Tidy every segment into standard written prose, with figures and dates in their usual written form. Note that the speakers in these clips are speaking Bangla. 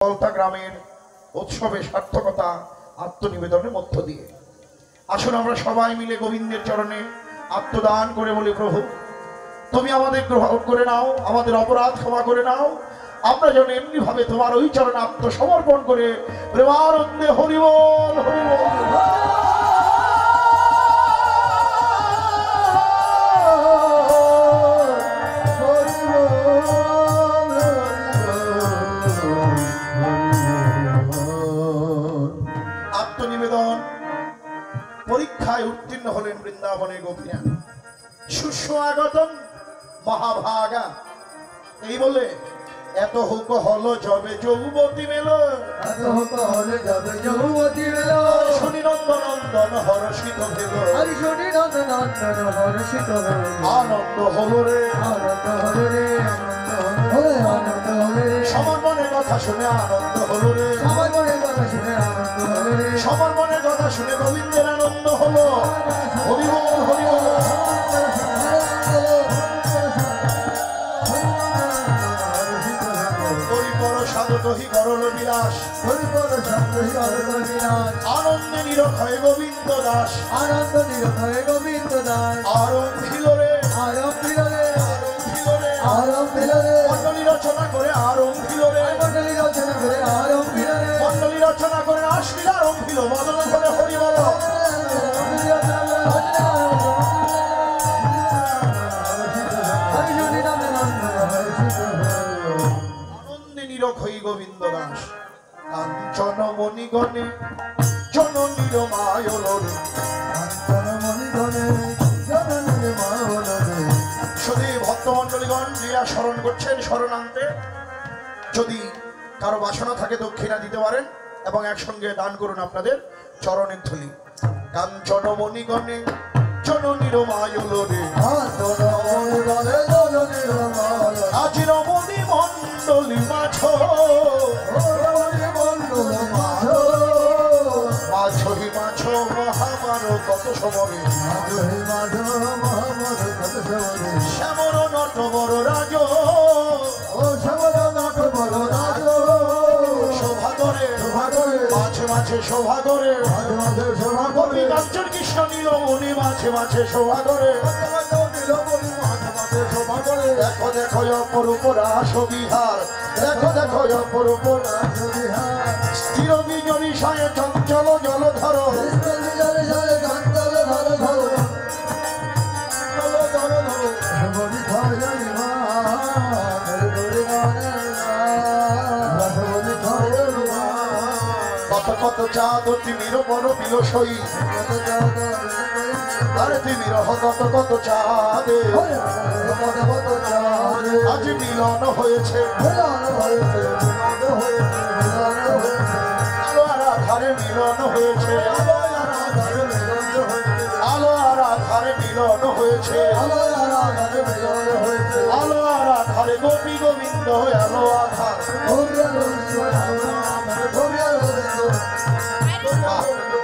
কলতা গ্রামের উৎসবে সার্থকতা আত্মনিবেদনের মধ্য দিয়ে আসুন আমরা সবাই মিলে গোবিন্দের চরণে আত্মদান করে বলি, প্রভু তুমি আমাদের গ্রহণ করে নাও, আমাদের অপরাধ ক্ষমা করে নাও। আমরা যেন এমনি ভাবে তোমার ওই চরণে আত্মসমর্পণ করে প্রেমানন্দে হরি বল হরি বল। আত্মনিবেদন পরীক্ষায় উত্তীর্ণ হলেন বৃন্দাবনের গোপীরা। সুস্বাগতম মহাভাগা, এই বলে এত হুক হলো যবে যৌবতী মেলো, এত হুক হলো যবে যৌবতী মেলো, শনি নন্দন নন্দন হর্ষিত ভেল, হরি শনি নন্দন নন্দন হর্ষিত ভেল, আনন্দ হলো রে আনন্দ হলো রে, আনন্দ হলো রে, আনন্দ হলো রে, সবার মনের কথা শুনে আনন্দ হলো রে, সবার মনের কথা শুনে আনন্দ হলো রে, সবার মনের কথা শুনে গোবিন্দের আনন্দ হলো। হরি বল হরি বল। আনন্দে নিরক্ষয় গোবিন্দ দাস, আনন্দ নিরক্ষয় গোবিন্দ দাস, আরম্ভিল রে আরম্ভিল রে, আরম্ভিল রে, আরম্ভিল রে, মণ্ডলী রচনা করে আরম্ভিল রে, মণ্ডলী রচনা করে আরম্ভিল রে, মণ্ডলী রচনা করে আসিল আরম্ভিল মদন করে হরি বল। আনন্দে নিরক্ষয় গোবিন্দ দাস, কাঞ্চন মণিগণে জননীর মায়ল রে, যদি ভক্তমন্ডলীগণ ক্রিয়া স্মরণ করছেন শরণান্তে, যদি কারো বাসনা থাকে দক্ষিণা দিতে পারেন এবং একসঙ্গে দান করুন আপনাদের চরণের ধুলি। কাঞ্চন মণিগণে জননীর মায়ল রে, আজ রমণী মণ্ডলী মাছ, মাছহি মাছ মহামার কত সমরে, শ্যামর নট বড় রাজ, শোভা করে মাঝে মাঝে শোভা করে, গোপী কাঞ্চন কৃষ্ণ নীলমণি মাঝে মাঝে শোভা করে, দেখো দেখো অপরূপ রাস বিহার, দেখো দেখো অপরূপ রাস বিহার, স্থির বিজনী সায়ে চঞ্চল জলধর, কত কত চাঁদ তিমির বড় বিলসই, আরে তিমির কত কত চাঁদ, আজ মিলন হয়েছে, আলো আর আধারে মিলন হয়েছে, আলো আর আধারে মিলন হয়েছে, আলো আর আধারে গোপী গোবিন্দ আলো আধার।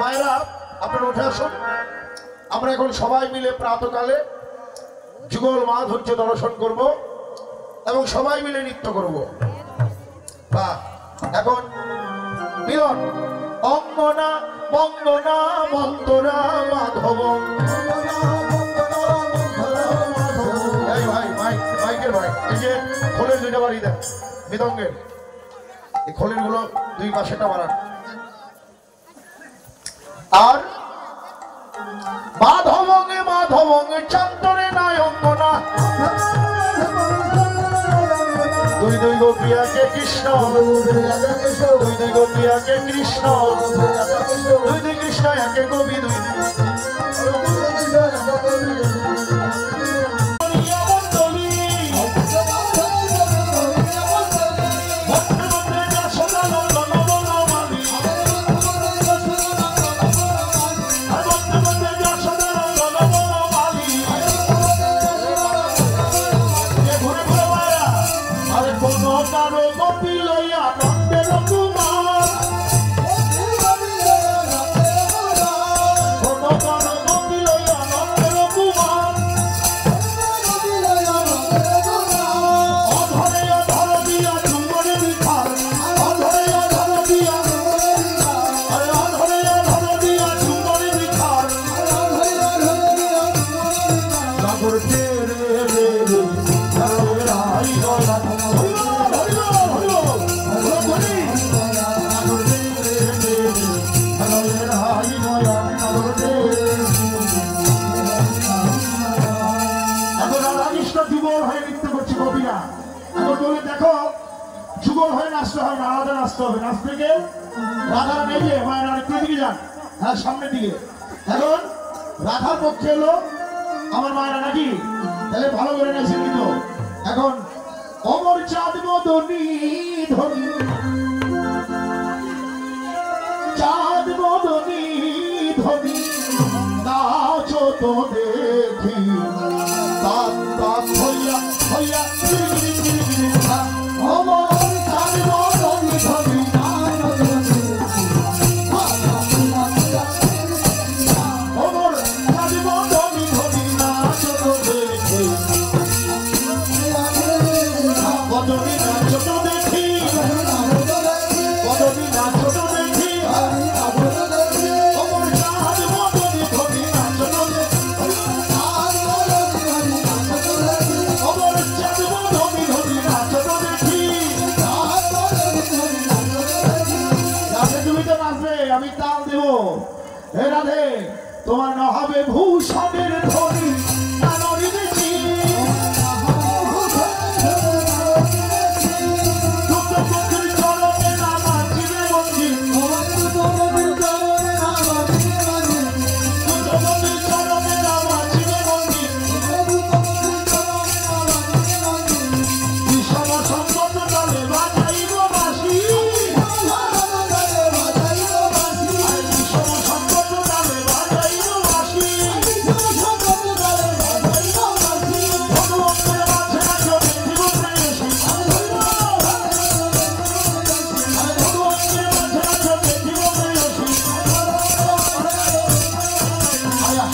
মায়েরা আপনারা উঠে আসুন, আমরা এখন সবাই মিলে প্রাতকালে যুগল মাধুর্য দর্শন করব এবং সবাই মিলে নৃত্য করব। বা এখন মিলন অঙ্গনা বন্দনা মন্তরা মাধব, এই ভাই মাইকের ভাই, এই যে খোলের দুইটা বাড়ি দেন মৃদঙ্গের, এই খোলের গুলো দুই পাশেটা বাড়ান। আর মাধবঙ্গে মাধবঙ্গে চান্তরে নাই অঙ্গনা, দুই দুই গোপিয়াকে কৃষ্ণ, দুই দুই গোপিয়াকে কৃষ্ণ, দুই দুই কৃষ্ণ একে গোপী, দুই কোন রাধা নাচতে হবে। নাচতে গিয়ে রাধা নেই যে মায়ের আরেকটু দিকে যান, হ্যাঁ সামনের দিকে। এখন রাধার পক্ষে এলো আমার মায়েরা নাকি, তাহলে ভালো করে নাচছেন কিন্তু। এখন অমর চাঁদ মদনী ধনী, চাঁদ মদনী ধনী নাচো তো দেখি, তাত তাত হইয়া হইয়া অমর চাঁদ মদনী ধনী অমর চাঁদ মদনী ধনী নাচো তো দেখি, বদনী নাচো তো দেখি, বদনী নাচো তো দেখি, অমর চাঁদ মদনী ধনী নাচো তো দেখি, অমর চাঁদ মদনী ধনী নাচো তো দেখি। রাধে তুমি তো নাচবে, আমি তাল দেব। হে রাধে তোমার না হবে ভূষণের ধনী নানরি দেখি, চরণে নামা জীবে বন্দী, চরণে নামা জীবে বন্দী, বিষম সম্পদ তলে বাজাইব বাঁশি, বিষম সম্পদ তলে বাজাইব বাঁশি, ভগবন্তের মাঝে নাচো দেখিব প্রেয়সী, ভগবন্তের মাঝে নাচো দেখিব প্রেয়সী,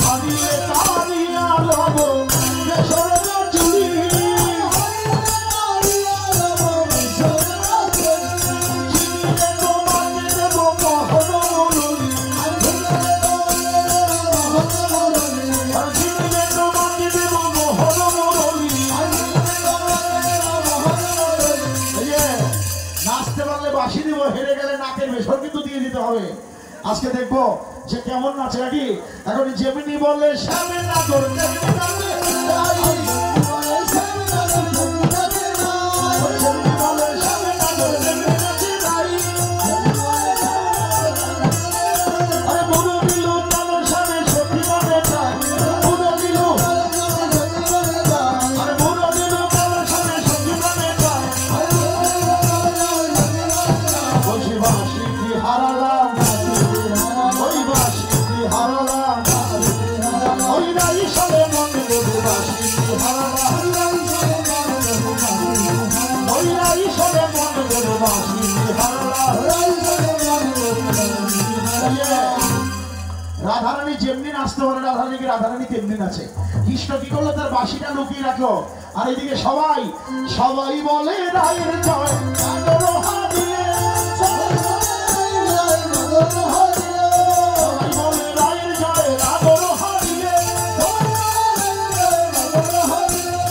হারিয়ে তারিয়া লব বেসরের চুড়ি, চিনিয়ে তোমাকে দেব মহরমরুলি, চিনিয়ে তোমাকে দেব মহরমরুলি। এই যে নাচতে পারলে বাঁশি দিব, হেরে গেলে নাকের বেসর কিন্তু দিয়ে দিতে হবে। আজকে দেখবো যে কেমন নাচে নাকি। এখন যেমনি বললে সামনে না করবে, যেমনি বললে সামনে না করবে, যেমনি নাচে নাই। আরে বুড়ো দিল তাদের সামনে সখী মনে চায়, বুড়ো দিল, আরে বুড়ো দিল তাদের সামনে সখী মনে চায়। বসে বাঁশি কি হারালাম, ওই বাঁশি কি হারালাম, ওই রাই সবে মনে বলে বাঁশি কি হারালাম, ওই রাই সবে মনে বলে বাঁশি কি হারালাম। রাধারানী যেমনি নাচতে পারে, রাধারানী তেমনি নাচে। কৃষ্ণ কি করলো, তার বাঁশিটা লুকিয়ে রাখলো। আর এদিকে সবাই সবাই বলে রায়ের জয়, রাগর হারিয়ে, সবাই বলে রায়ের জয়, রাগর হারিয়ে,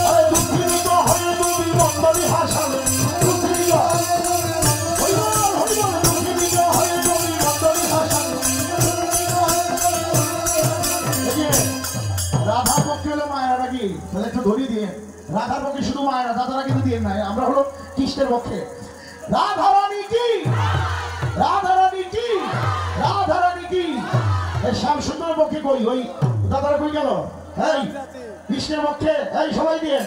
আরে দুঃখিত হয়ে তুমি বন্দরি হাসালে, দুঃখিত দুঃখিত হয়ে তুমি বন্দরি হাসালে। রাধার পক্ষে হলো মায়েরা নাকি, তাহলে একটু ধরিয়ে দিয়ে। রাধার পক্ষে শুধু মায়েরা, দাদারা কিন্তু দিয়ে নাই। আমরা হলো কৃষ্ণের পক্ষে। রাধারানী কি, রাধারানী কি, রাধারানী কি। এই শ্যাম সুন্দরের পক্ষে কই, ওই দাদারা কই গেল? এই কৃষ্ণের পক্ষে, এই সবাই দিয়ে।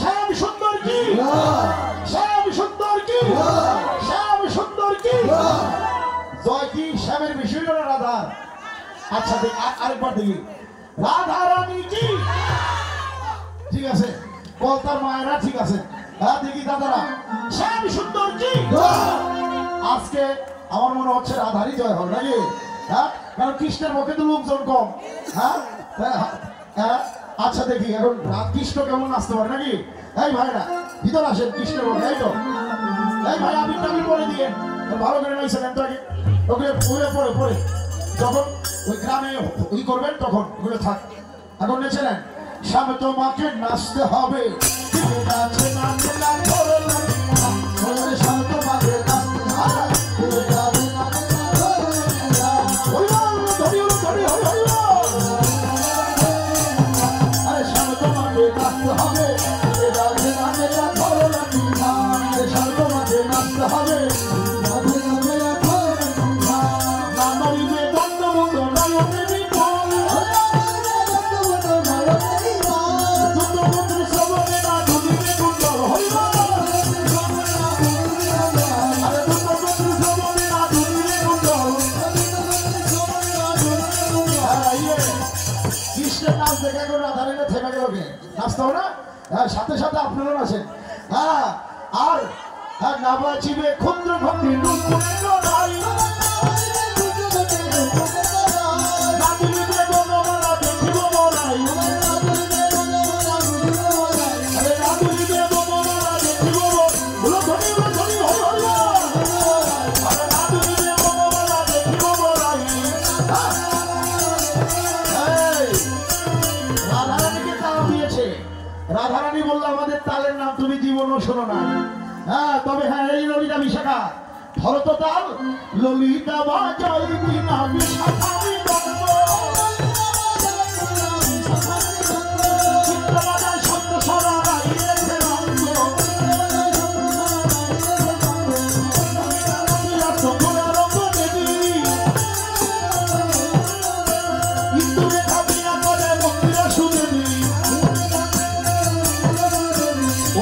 শ্যাম সুন্দর কি, শ্যাম সুন্দর কি, শ্যাম সুন্দর কি। জয় কি শ্যামের বিষয় না রাধার? আচ্ছা দেখ আরেকবার দেখি। রাধারানী কি, ঠিক আছে। কলতার মায়েরা ঠিক আছে, হ্যাঁ দেখি দাদারা। শ্যাম সুন্দর কি। আজকে আমার মনে হচ্ছে রাধারই জয় হবে নাকি, হ্যাঁ? কারণ কৃষ্ণের মুখে তো লোকজন কম, হ্যাঁ হ্যাঁ। আচ্ছা দেখি এখন কৃষ্ণ কেমন নাচতে পারে নাকি। এই ভাইরা ভিতর আসেন, কৃষ্ণের মুখে। এই তো এই ভাই আপনি টাবি পরে দিয়ে ভালো করে নাইছিলেন তো আগে, ওগুলো পরে পরে পরে যখন ওই গ্রামে ওই করবেন তখন ওগুলো থাক। এখন নেছিলেন সামনে তোমাকে নাচতে হবে, নাচতে হবে। দেখা করে রাধারানীটা থেমে গেল কে? নাচতে হবে না? হ্যাঁ, সাথে সাথে আপনারা আসেন। হ্যাঁ, আর না বাঁচিবে ক্ষুদ্র ভক্তি নুপুরে লড়াই, না দিলিবে বনমালা দেখিব মরাই, আরে না দিলিবে বনমালা দেখিব বলো ধনী ধনী হই হই, আরে না দিলিবে বনমালা দেখিব মরাই। রাধারানীকে তাল দিয়েছে। রাধারানী বলল আমাদের তালের নাম তুমি জীবনও শোনো না। হ্যাঁ, তবে হ্যাঁ, এই ললিতা বিশাখা ভরত তাল ললিতা বাজাই কিনা বিশাখা বিনন্দ, চিত্র বাজায় শব্দ সরা রাইয়েছে রঙ্গ, রঙ্গ দেবী ইন্দুরে খাবিয়া করে মন্দিরা সুদেবী,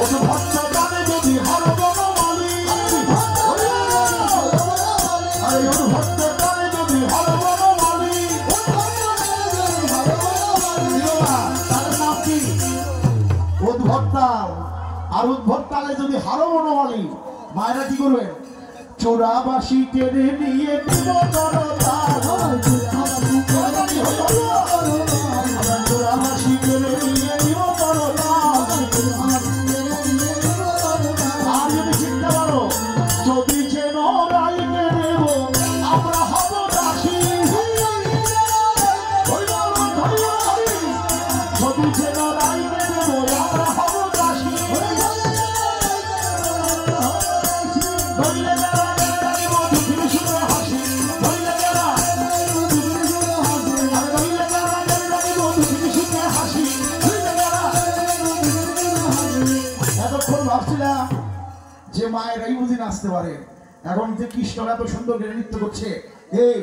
অনুভক্ত গানে যদি হর বনমালী, আরে অনুভক্ত গানে যদি হর বনমালী, তার নাম কি? উদ্ভক্তা। আর উদ্ভক্তালে যদি হার বনমালী, মায়েরা কি করবেন? চোরাবাসী টেনে নিয়ে দিব চোরাবাসী টেনে নিয়ে দিব আর যদি চিন্তা করো যদি যেন রাইকে দেব আমরা হব দাসী, যদি যেন রাইকে দেব আমরা হব দাসী, ধরলে যারা জানিব দুঃখের সুরে হাসি, ধরলে যারা জানিব দুঃখের সুরে হাসি, ধরলে যারা। এতক্ষণ ভাবছিলাম যে মায়েরাই বুঝি নাচতে পারে, এখন যে কৃষ্ণ এত সুন্দর করে নৃত্য করছে, এই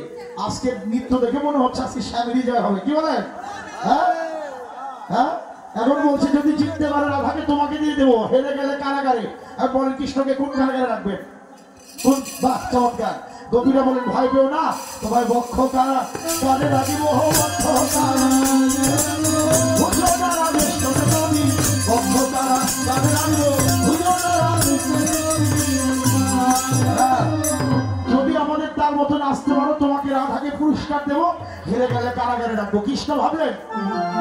আজকে নৃত্য দেখে মনে হচ্ছে আজকে স্বামী জয় হবে। কি বলেন? হ্যাঁ হ্যাঁ, এখন বলছে যদি জিততে পারে রাধাকে তোমাকে দিয়ে দেবো, হেরে গেলে কারাগারে। আর বলেন কৃষ্ণকে কোন কারাগারে রাখবেন? কোন? বাহ, চমৎকার। গোপীরা বলেন ভয় পেও না, তোমায় বক্ষ কারা কারে রাখিব, বক্ষ কারা বুঝো কারা বেশ কবি, বক্ষ কারা কারে রাখিব বুঝো কারা। যদি আমাদের তার মতো নাচতে পারো তোমাকে রাধাকে পুরস্কার দেবো, হেরে গেলে কারাগারে রাখবো। কৃষ্ণ ভাবলেন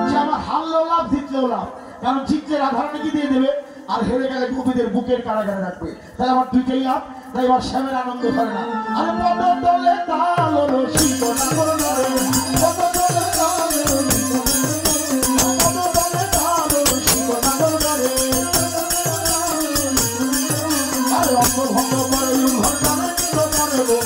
যে আমার হারলেও লাভ জিতলেও লাভ, কারণ জিতলে রাধারানীকে দিয়ে দেবে আর হেরে গেলে গোপীদের বুকের কারাগারে রাখবে, তাহলে আমার দুইটাই লাভ। তাই এবার শ্যামের আনন্দ করে না। আরে পদ তলে তাল রসিক নাগর নরে, পদ তলে তাল রসিক, পদ তলে তাল রসিক নাগর নরে, আরে অঙ্গ ভঙ্গ করে ভক্তানে নৃত্য করে গো,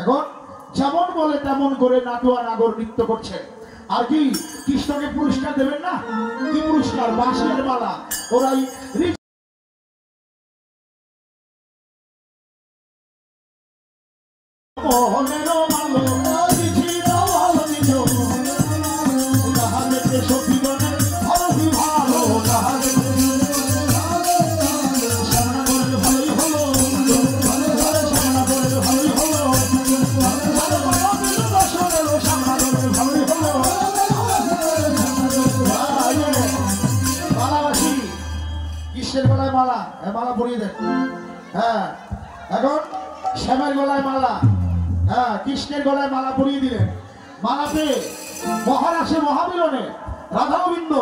এখন যেমন বলে তেমন করে নাটুয়া নাগর নৃত্য করছে। আর কি কৃষ্ণকে পুরস্কার দেবেন না? কি পুরস্কার? বাঁশির মালা। ওরাই গলায় মালা, মালা পরিয়ে দেন। হ্যাঁ, এখন শ্যামের গলায় মালা, হ্যাঁ কৃষ্ণের গলায় মালা পরিয়ে দিলেন। মালা পেয়ে মহারাসে মহামিলনে রাধা গোবিন্দ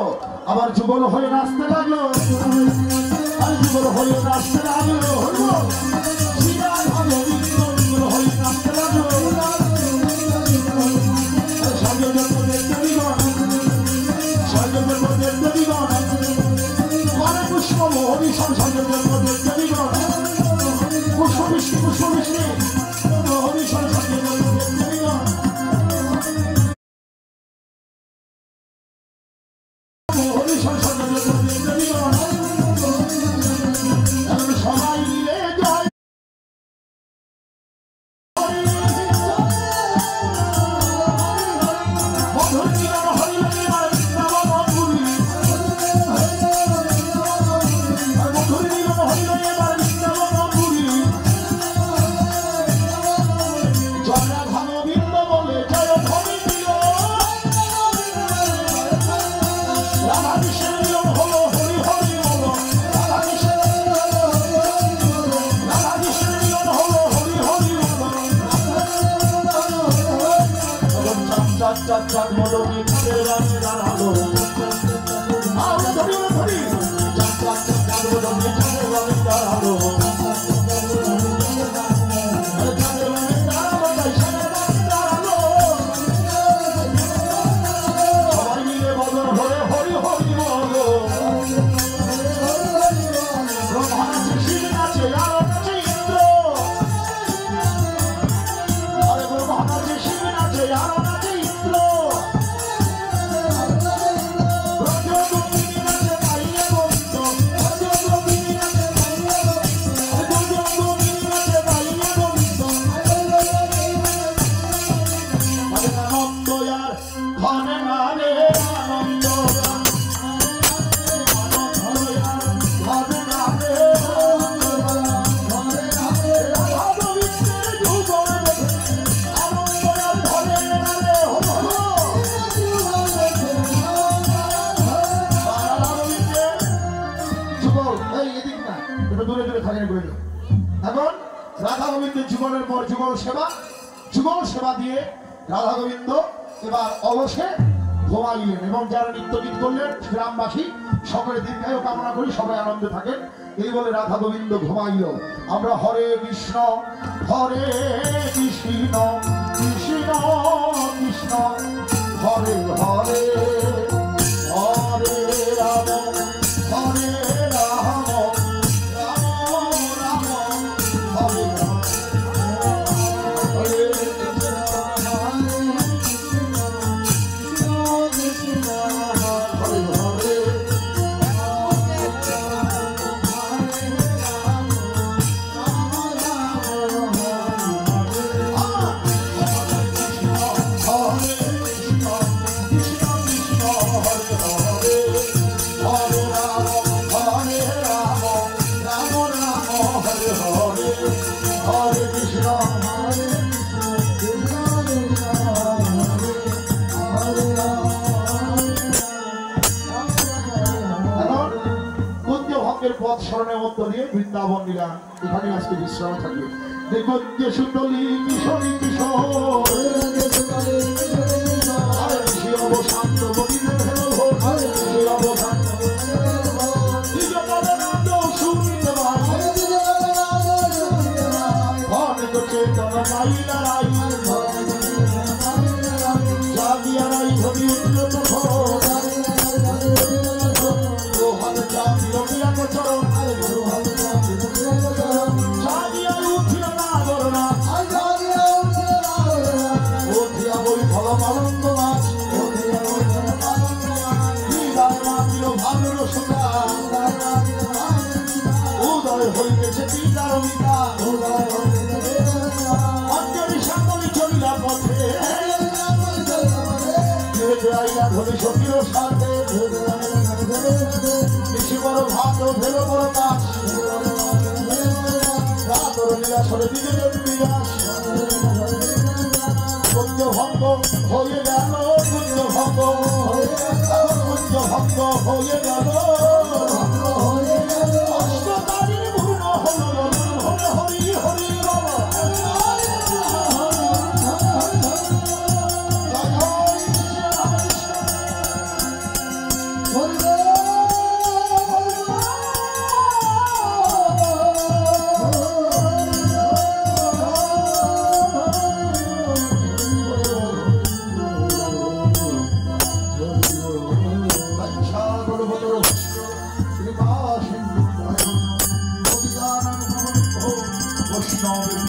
আবার যুগল হয়ে নাচতে লাগলো, আর যুগল হয়ে নাচতে লাগলো, যুগল হয়ে নাচতে লাগলো। পুষ্প মোহনী সংসর্গের জন্য পুষ্প বৃষ্টি পুষ্প বৃষ্টি মোহনী সংসর্গের চাঁদ চাঁদ চাঁদ মদনী চাঁদের রানে দাঁড়ালো আমরা ধরি ধরি চাঁদ চাঁদ চাঁদ চাঁদ মদনী চাঁদের রানে দাঁড়ালো চাঁদের রানে দাঁড়ালো তাই চাঁদের রানে দাঁড়ালো সবাই মিলে বদল হরে হরি হরি বলো ব্রহ্মা নাচে শিব নাচে আরো নাচে ইন্দ্র আরে ব্রহ্মা নাচে শিব নাচে আরো নাচে ইন্দ্র ব্রজগোপিনী নাচে মাইয়া গোবিন্দ ব্রজগোপিনী নাচে মাইয়া গোবিন্দ ব্রজগোপিনী নাচে মাইয়া গোবিন্দ আরে আনন্দ আর ঘনে মানে আনন্দ এখন রাধা গোবিন্দের যুগলের পর যুগল সেবা দিয়ে রাধা গোবিন্দ এবার অবশ্যই ঘুমাইলেন এবং যারা নিত্যগীত করলেন গ্রামবাসী সকলে দীর্ঘায়ু কামনা করি সবাই আনন্দে থাকেন এই বলে রাধা গোবিন্দ ঘুমাইল আমরা হরে কৃষ্ণ কৃষ্ণ কৃষ্ণ হরে হরে হরে রাম হরে রাম পথ স্মরণের মধ্য দিয়ে বৃন্দাবন লীলা এখানে আজকে বিশ্রাম থাকবে দেখুন যে সুতলি কিশোরী কিশোর শান্ত গোবিন্দ উদয় হইতেছে অঞ্জলি সামনে চলিলা পথে ধরে সখীর সাথে বেশি বড় ভাত ভেলো বড় মাছ রাতর লীলাসরে দিকে কুঞ্জ ভঙ্গ হয়ে গেল কুঞ্জ ভঙ্গ হয়ে গেল